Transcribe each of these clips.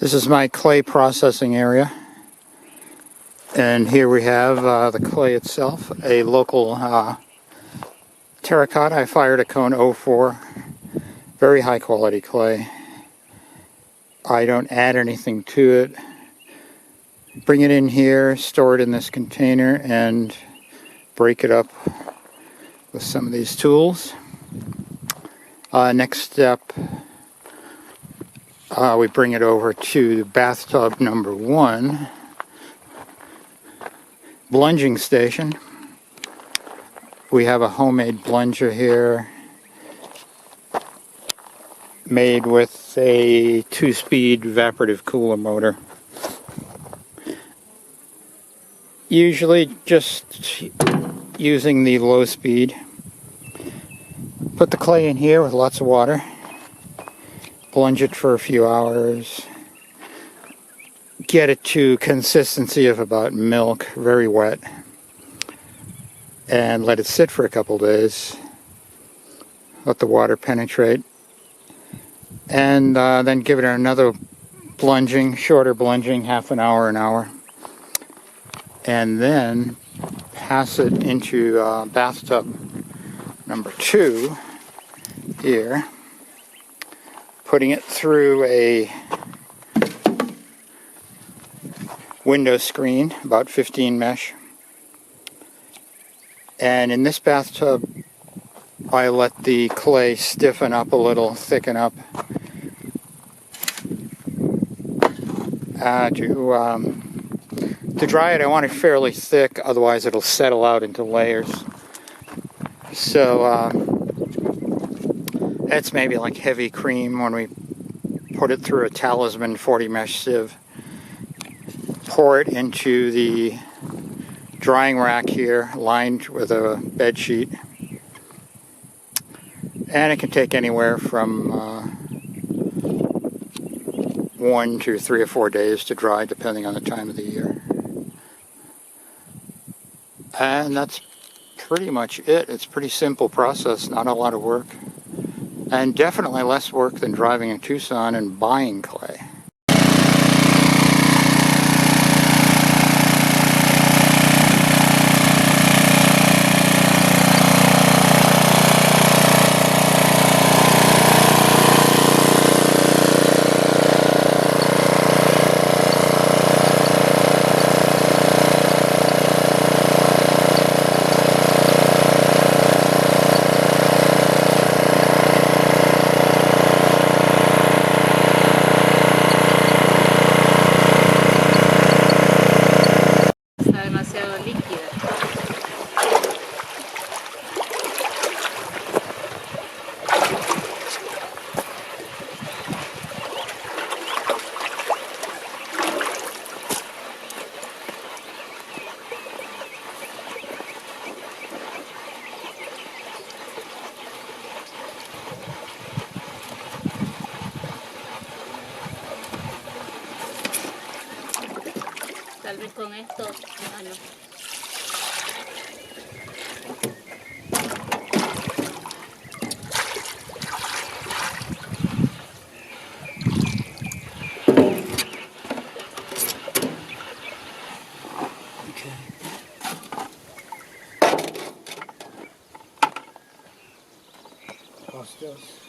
This is my clay processing area, and here we have the clay itself, a local terracotta. I fired a cone 04, very high quality clay. I don't add anything to it. Bring it in here, store it in this container, and break it up with some of these tools. Next step, we bring it over to bathtub number 1, blunging station. We have a homemade plunger here made with a 2-speed evaporative cooler motor. Usually just using the low speed. Put the clay in here with lots of water. Plunge it for a few hours. Get it to consistency of about milk, very wet. And let it sit for a couple days. Let the water penetrate. And then give it another plunging, shorter plunging, half an hour. And then pass it into bathtub number 2 here. Putting it through a window screen, about 15 mesh. And in this bathtub, I let the clay stiffen up a little, thicken up. To dry it, I want it fairly thick, otherwise it'll settle out into layers. So it's maybe like heavy cream when we put it through a Talisman 40 mesh sieve. Pour it into the drying rack here, lined with a bed sheet. And it can take anywhere from 1 to 3 or 4 days to dry, depending on the time of the year. And that's pretty much it. It's a pretty simple process, not a lot of work. And definitely less work than driving in Tucson and buying clay. Tal vez con esto, no. Costos.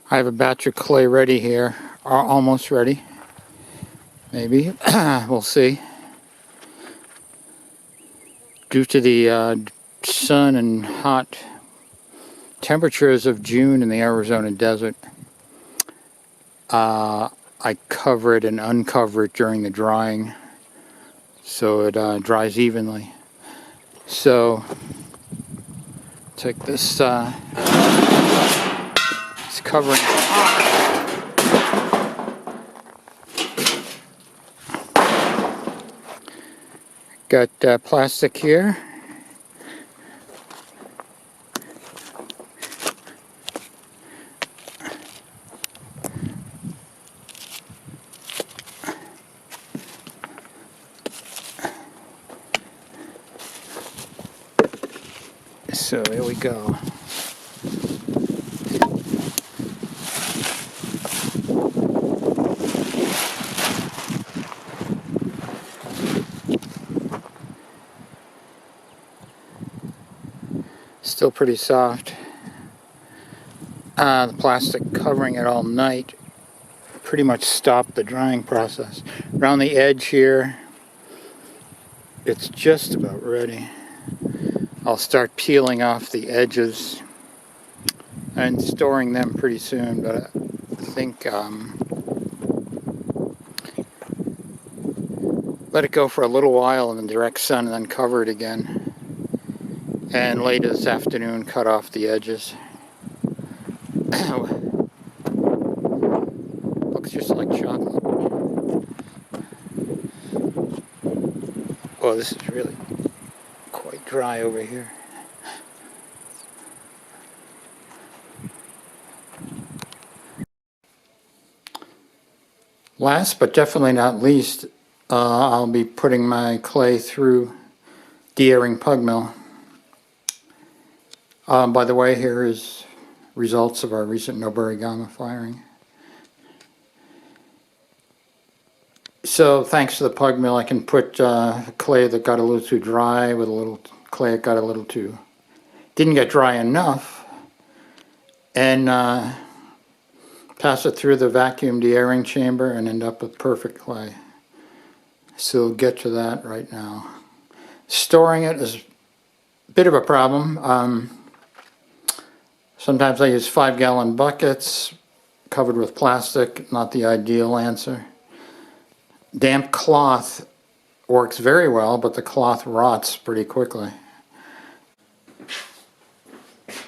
I have a batch of clay ready here, almost ready, maybe, we'll see. Due to the sun and hot temperatures of June in the Arizona desert, I cover it and uncover it during the drying so it dries evenly. So take this it's covering got plastic here. So here we go. Still pretty soft. The plastic covering it all night pretty much stopped the drying process. Around the edge here, it's just about ready. I'll start peeling off the edges and storing them pretty soon, but I think let it go for a little while in the direct sun and then cover it again. And late this afternoon, cut off the edges. Looks just like chocolate. Oh, this is really quite dry over here. Last but definitely not least, I'll be putting my clay through de-airing pug mill. By the way, here is results of our recent Nobari Gamma firing. So thanks to the pug mill, I can put clay that got a little too dry with a little clay that got a little too, didn't get dry enough, and pass it through the vacuum de-airing chamber and end up with perfect clay. So we'll get to that right now. Storing it is a bit of a problem. Sometimes I use 5-gallon buckets covered with plastic, not the ideal answer. Damp cloth works very well, but the cloth rots pretty quickly. Let's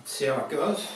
see how it goes.